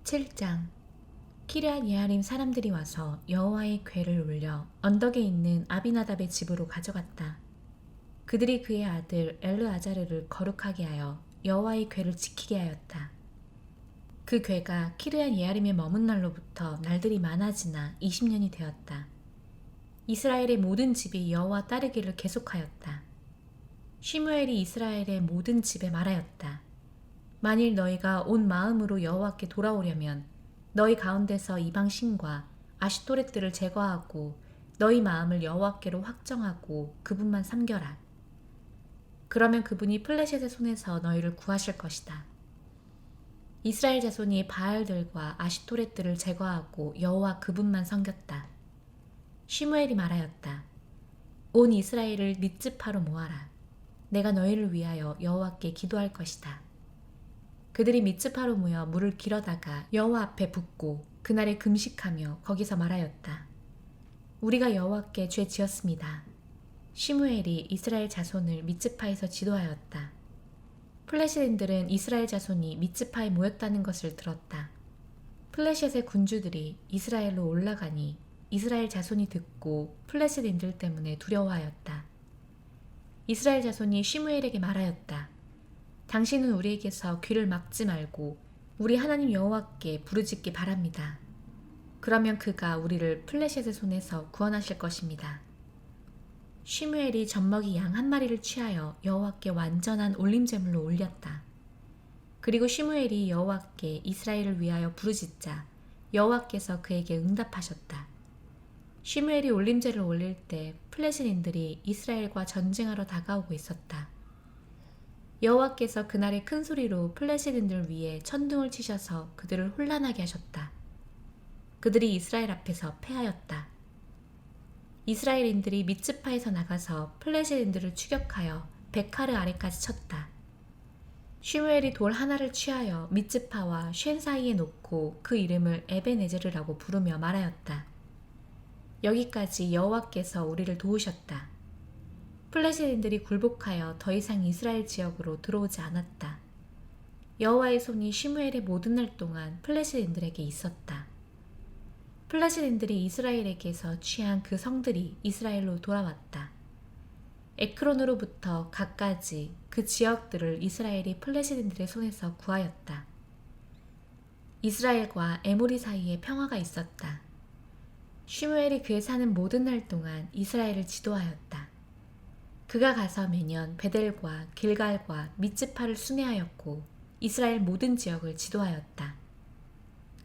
7장. 키르앗 예아림 사람들이 와서 여호와의 궤를 올려 언덕에 있는 아비나답의 집으로 가져갔다. 그들이 그의 아들 엘르아자르를 거룩하게 하여 여호와의 궤를 지키게 하였다. 그 궤가 키르앗 예아림에 머문 날로부터 날들이 많아지나 20년이 되었다. 이스라엘의 모든 집이 여호와 따르기를 계속하였다. 시므엘이 이스라엘의 모든 집에 말하였다. 만일 너희가 온 마음으로 여호와께 돌아오려면 너희 가운데서 이방 신과 아시토렛들을 제거하고 너희 마음을 여호와께로 확정하고 그분만 섬겨라. 그러면 그분이 플레셋의 손에서 너희를 구하실 것이다. 이스라엘 자손이 바알들과 아시토렛들을 제거하고 여호와 그분만 섬겼다. 시므엘이 말하였다. 온 이스라엘을 미tz파로 모아라. 내가 너희를 위하여 여호와께 기도할 것이다. 그들이 미tz파로 모여 물을 길어다가 여호와 앞에 붓고 그날에 금식하며 거기서 말하였다. 우리가 여호와께 죄 지었습니다. 시므엘이 이스라엘 자손을 미tz파에서 지도하였다. 플레셋인들은 이스라엘 자손이 미tz파에 모였다는 것을 들었다. 플레셋의 군주들이 이스라엘로 올라가니 이스라엘 자손이 듣고 플레셋인들 때문에 두려워하였다. 이스라엘 자손이 시므엘에게 말하였다. 당신은 우리에게서 귀를 막지 말고 우리 하나님 여호와께 부르짖기 바랍니다. 그러면 그가 우리를 플레셋의 손에서 구원하실 것입니다. 시므엘이 젖먹이 양 한 마리를 취하여 여호와께 완전한 올림제물로 올렸다. 그리고 시므엘이 여호와께 이스라엘을 위하여 부르짖자 여호와께서 그에게 응답하셨다. 시므엘이 올림제를 올릴 때 플레셋인들이 이스라엘과 전쟁하러 다가오고 있었다. 여호와께서 그날에 큰 소리로 플레셋인들 위에 천둥을 치셔서 그들을 혼란하게 하셨다. 그들이 이스라엘 앞에서 패하였다. 이스라엘인들이 미tz파에서 나가서 플레셋인들을 추격하여 베카르 아래까지 쳤다. 시므엘이 돌 하나를 취하여 미tz파와 쉔 사이에 놓고 그 이름을 에벤에제르라고 부르며 말하였다. 여기까지 여호와께서 우리를 도우셨다. 플레셋인들이 굴복하여 더 이상 이스라엘 지역으로 들어오지 않았다. 여호와의 손이 시므엘의 모든 날 동안 플레셋인들에게 있었다. 플레셋인들이 이스라엘에게서 취한 그 성들이 이스라엘로 돌아왔다. 에크론으로부터 갖가지 그 지역들을 이스라엘이 플레셋인들의 손에서 구하였다. 이스라엘과 에모리 사이에 평화가 있었다. 시므엘이 그에 사는 모든 날 동안 이스라엘을 지도하였다. 그가 가서 매년 베델과 길갈과 미tz파를 순회하였고 이스라엘 모든 지역을 지도하였다.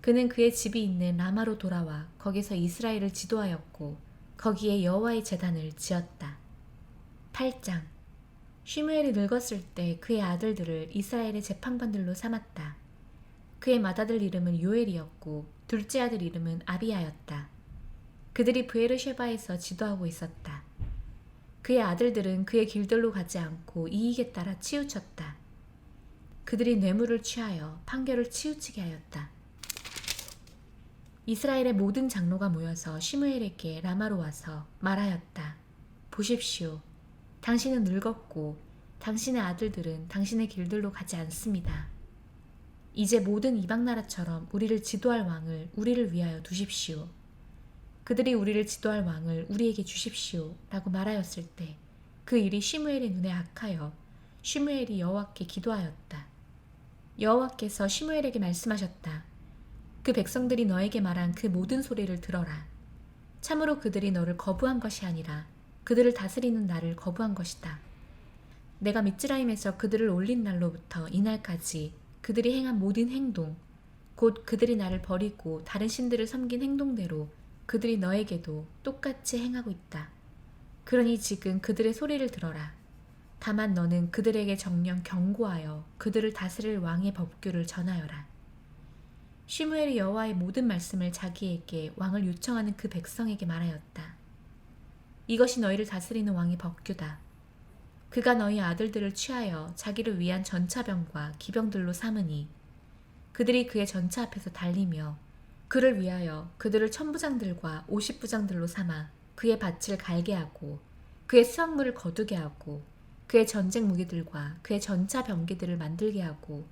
그는 그의 집이 있는 라마로 돌아와 거기서 이스라엘을 지도하였고 거기에 여호와의 제단을 지었다. 8장. 시므엘이 늙었을 때 그의 아들들을 이스라엘의 재판관들로 삼았다. 그의 맏아들 이름은 요엘이었고 둘째 아들 이름은 아비야였다. 그들이 브에르쉐바에서 지도하고 있었다. 그의 아들들은 그의 길들로 가지 않고 이익에 따라 치우쳤다. 그들이 뇌물을 취하여 판결을 치우치게 하였다. 이스라엘의 모든 장로가 모여서 시므엘에게 라마로 와서 말하였다. 보십시오. 당신은 늙었고 당신의 아들들은 당신의 길들로 가지 않습니다. 이제 모든 이방 나라처럼 우리를 지도할 왕을 우리를 위하여 두십시오. 그들이 우리를 지도할 왕을 우리에게 주십시오 라고 말하였을 때 그 일이 시므엘의 눈에 악하여 시므엘이 여호와께 기도하였다. 여호와께서 시므엘에게 말씀하셨다. 그 백성들이 너에게 말한 그 모든 소리를 들어라. 참으로 그들이 너를 거부한 것이 아니라 그들을 다스리는 나를 거부한 것이다. 내가 미tz라임에서 그들을 올린 날로부터 이날까지 그들이 행한 모든 행동, 곧 그들이 나를 버리고 다른 신들을 섬긴 행동대로 그들이 너에게도 똑같이 행하고 있다. 그러니 지금 그들의 소리를 들어라. 다만 너는 그들에게 정령 경고하여 그들을 다스릴 왕의 법규를 전하여라. 시므엘이 여호와의 모든 말씀을 자기에게 왕을 요청하는 그 백성에게 말하였다. 이것이 너희를 다스리는 왕의 법규다. 그가 너희 아들들을 취하여 자기를 위한 전차병과 기병들로 삼으니 그들이 그의 전차 앞에서 달리며 그를 위하여 그들을 천부장들과 50부장들로 삼아 그의 밭을 갈게 하고 그의 수확물을 거두게 하고 그의 전쟁 무기들과 그의 전차 병기들을 만들게 하고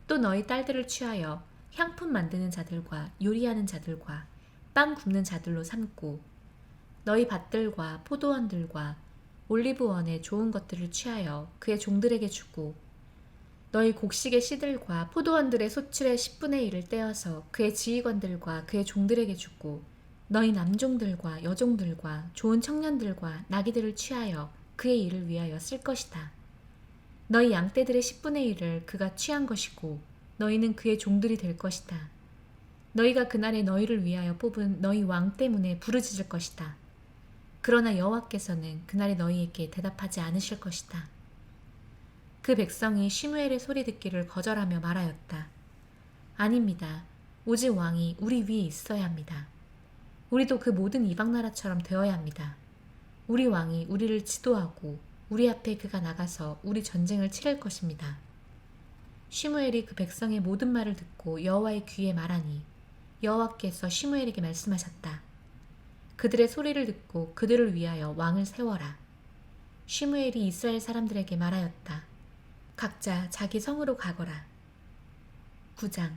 또 너희 딸들을 취하여 향품 만드는 자들과 요리하는 자들과 빵 굽는 자들로 삼고 너희 밭들과 포도원들과 올리브원의 좋은 것들을 취하여 그의 종들에게 주고 너희 곡식의 씨들과 포도원들의 소출의 10분의 1을 떼어서 그의 지휘관들과 그의 종들에게 주고 너희 남종들과 여종들과 좋은 청년들과 나귀들을 취하여 그의 일을 위하여 쓸 것이다. 너희 양떼들의 10분의 1을 그가 취한 것이고 너희는 그의 종들이 될 것이다. 너희가 그날에 너희를 위하여 뽑은 너희 왕 때문에 부르짖을 것이다. 그러나 여호와께서는 그날에 너희에게 대답하지 않으실 것이다. 그 백성이 시므엘의 소리 듣기를 거절하며 말하였다. 아닙니다. 오직 왕이 우리 위에 있어야 합니다. 우리도 그 모든 이방 나라처럼 되어야 합니다. 우리 왕이 우리를 지도하고 우리 앞에 그가 나가서 우리 전쟁을 치를 것입니다. 시므엘이 그 백성의 모든 말을 듣고 여호와의 귀에 말하니 여호와께서 시므엘에게 말씀하셨다. 그들의 소리를 듣고 그들을 위하여 왕을 세워라. 시므엘이 이스라엘 사람들에게 말하였다. 각자 자기 성으로 가거라. 9장.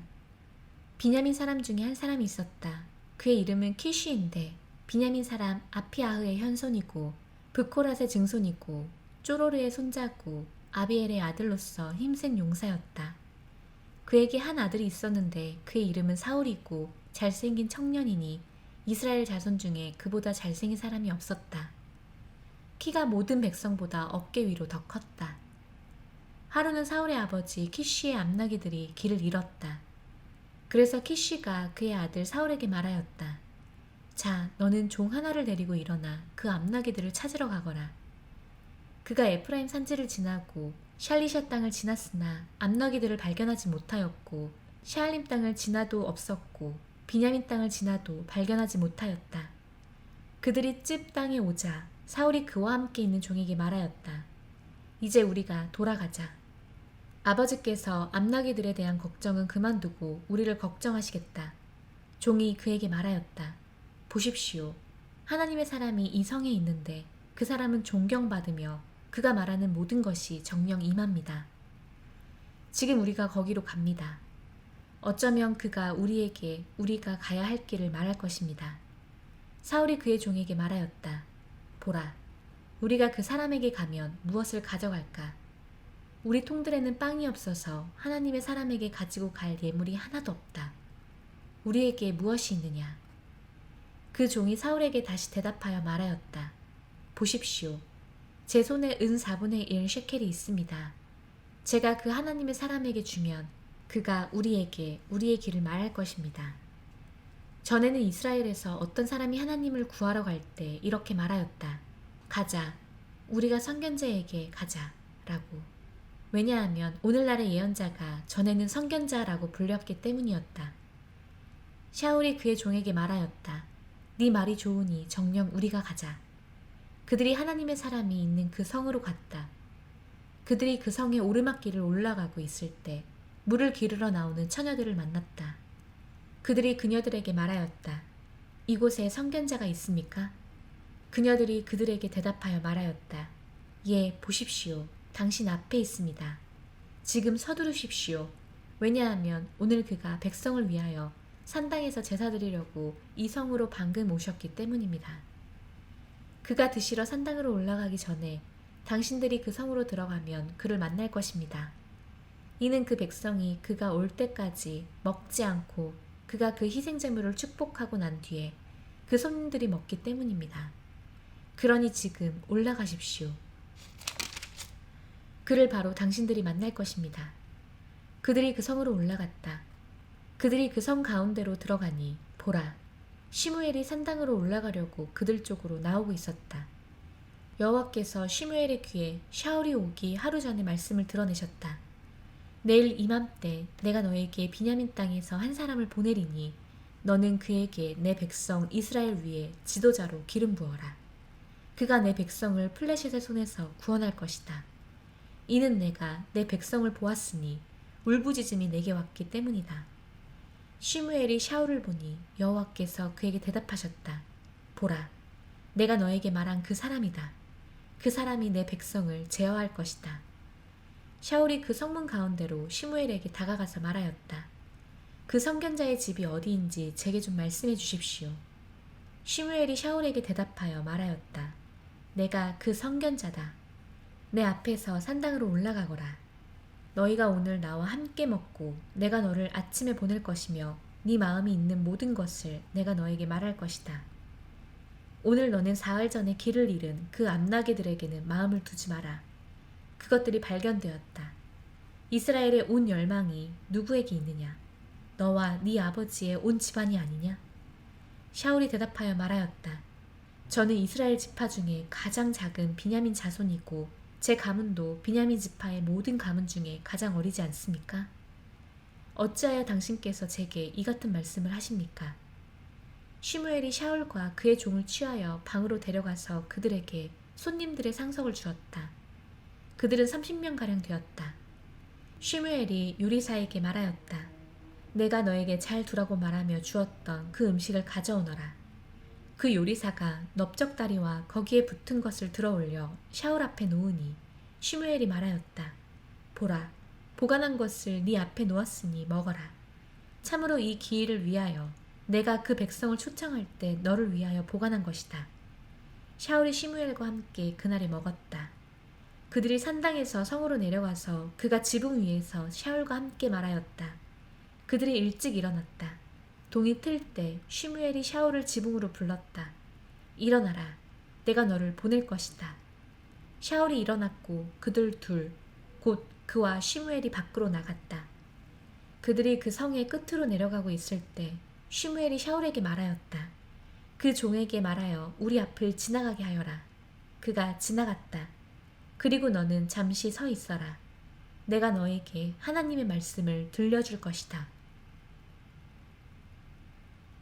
비냐민 사람 중에 한 사람이 있었다. 그의 이름은 키쉬인데 비냐민 사람 아피아흐의 현손이고 브코랏의 증손이고 쪼로르의 손자고 아비엘의 아들로서 힘센 용사였다. 그에게 한 아들이 있었는데 그의 이름은 사울이고 잘생긴 청년이니 이스라엘 자손 중에 그보다 잘생긴 사람이 없었다. 키가 모든 백성보다 어깨 위로 더 컸다. 하루는 사울의 아버지 키쉬의 암나기들이 길을 잃었다. 그래서 키쉬가 그의 아들 사울에게 말하였다. 자, 너는 종 하나를 데리고 일어나 그 암나기들을 찾으러 가거라. 그가 에프라임 산지를 지나고 샬리샤 땅을 지났으나 암나기들을 발견하지 못하였고 샤알림 땅을 지나도 없었고 비냐민 땅을 지나도 발견하지 못하였다. 그들이 찝 땅에 오자 사울이 그와 함께 있는 종에게 말하였다. 이제 우리가 돌아가자. 아버지께서 암나기들에 대한 걱정은 그만두고 우리를 걱정하시겠다. 종이 그에게 말하였다. 보십시오. 하나님의 사람이 이 성에 있는데 그 사람은 존경받으며 그가 말하는 모든 것이 정령 임합니다. 지금 우리가 거기로 갑니다. 어쩌면 그가 우리에게 우리가 가야 할 길을 말할 것입니다. 사울이 그의 종에게 말하였다. 보라, 우리가 그 사람에게 가면 무엇을 가져갈까? 우리 통들에는 빵이 없어서 하나님의 사람에게 가지고 갈 예물이 하나도 없다. 우리에게 무엇이 있느냐? 그 종이 사울에게 다시 대답하여 말하였다. 보십시오. 제 손에 은 4분의 1 셰켈이 있습니다. 제가 그 하나님의 사람에게 주면 그가 우리에게 우리의 길을 말할 것입니다. 전에는 이스라엘에서 어떤 사람이 하나님을 구하러 갈 때 이렇게 말하였다. 가자. 우리가 선견자에게 가자. 라고. 왜냐하면 오늘날의 예언자가 전에는 선견자라고 불렸기 때문이었다. 샤울이 그의 종에게 말하였다. 네 말이 좋으니 정녕 우리가 가자. 그들이 하나님의 사람이 있는 그 성으로 갔다. 그들이 그 성의 오르막길을 올라가고 있을 때 물을 기르러 나오는 처녀들을 만났다. 그들이 그녀들에게 말하였다. 이곳에 선견자가 있습니까? 그녀들이 그들에게 대답하여 말하였다. 예, 보십시오. 당신 앞에 있습니다. 지금 서두르십시오. 왜냐하면 오늘 그가 백성을 위하여 산당에서 제사 드리려고 이 성으로 방금 오셨기 때문입니다. 그가 드시러 산당으로 올라가기 전에 당신들이 그 성으로 들어가면 그를 만날 것입니다. 이는 그 백성이 그가 올 때까지 먹지 않고 그가 그 희생제물을 축복하고 난 뒤에 그 손님들이 먹기 때문입니다. 그러니 지금 올라가십시오. 그를 바로 당신들이 만날 것입니다. 그들이 그 성으로 올라갔다. 그들이 그 성 가운데로 들어가니 보라, 시므엘이 산당으로 올라가려고 그들 쪽으로 나오고 있었다. 여호와께서 시므엘의 귀에 샤울이 오기 하루 전에 말씀을 드러내셨다. 내일 이맘때 내가 너에게 비냐민 땅에서 한 사람을 보내리니 너는 그에게 내 백성 이스라엘 위에 지도자로 기름 부어라. 그가 내 백성을 플레셋의 손에서 구원할 것이다. 이는 내가 내 백성을 보았으니 울부짖음이 내게 왔기 때문이다. 시므엘이 샤울을 보니 여호와께서 그에게 대답하셨다. 보라, 내가 너에게 말한 그 사람이다. 그 사람이 내 백성을 제어할 것이다. 샤울이 그 성문 가운데로 시므엘에게 다가가서 말하였다. 그 선견자의 집이 어디인지 제게 좀 말씀해 주십시오. 시므엘이 샤울에게 대답하여 말하였다. 내가 그 선견자다. 내 앞에서 산당으로 올라가거라. 너희가 오늘 나와 함께 먹고 내가 너를 아침에 보낼 것이며 네 마음이 있는 모든 것을 내가 너에게 말할 것이다. 오늘 너는 사흘 전에 길을 잃은 그 암나게들에게는 마음을 두지 마라. 그것들이 발견되었다. 이스라엘의 온 열망이 누구에게 있느냐? 너와 네 아버지의 온 집안이 아니냐? 샤울이 대답하여 말하였다. 저는 이스라엘 지파 중에 가장 작은 비냐민 자손이고 제 가문도 비냐민 지파의 모든 가문 중에 가장 어리지 않습니까? 어찌하여 당신께서 제게 이 같은 말씀을 하십니까? 시므엘이 샤울과 그의 종을 취하여 방으로 데려가서 그들에게 손님들의 상석을 주었다. 그들은 30명가량 되었다. 시므엘이 요리사에게 말하였다. 내가 너에게 잘 두라고 말하며 주었던 그 음식을 가져오너라. 그 요리사가 넓적다리와 거기에 붙은 것을 들어올려 샤울 앞에 놓으니 시므엘이 말하였다. 보라, 보관한 것을 네 앞에 놓았으니 먹어라. 참으로 이 기일을 위하여 내가 그 백성을 초청할 때 너를 위하여 보관한 것이다. 샤울이 시므엘과 함께 그날에 먹었다. 그들이 산당에서 성으로 내려가서 그가 지붕 위에서 샤울과 함께 말하였다. 그들이 일찍 일어났다. 동이 틀 때 시므엘이 샤울을 지붕으로 불렀다. 일어나라. 내가 너를 보낼 것이다. 샤울이 일어났고 그들 둘, 곧 그와 시므엘이 밖으로 나갔다. 그들이 그 성의 끝으로 내려가고 있을 때 시므엘이 샤울에게 말하였다. 그 종에게 말하여 우리 앞을 지나가게 하여라. 그가 지나갔다. 그리고 너는 잠시 서 있어라. 내가 너에게 하나님의 말씀을 들려줄 것이다.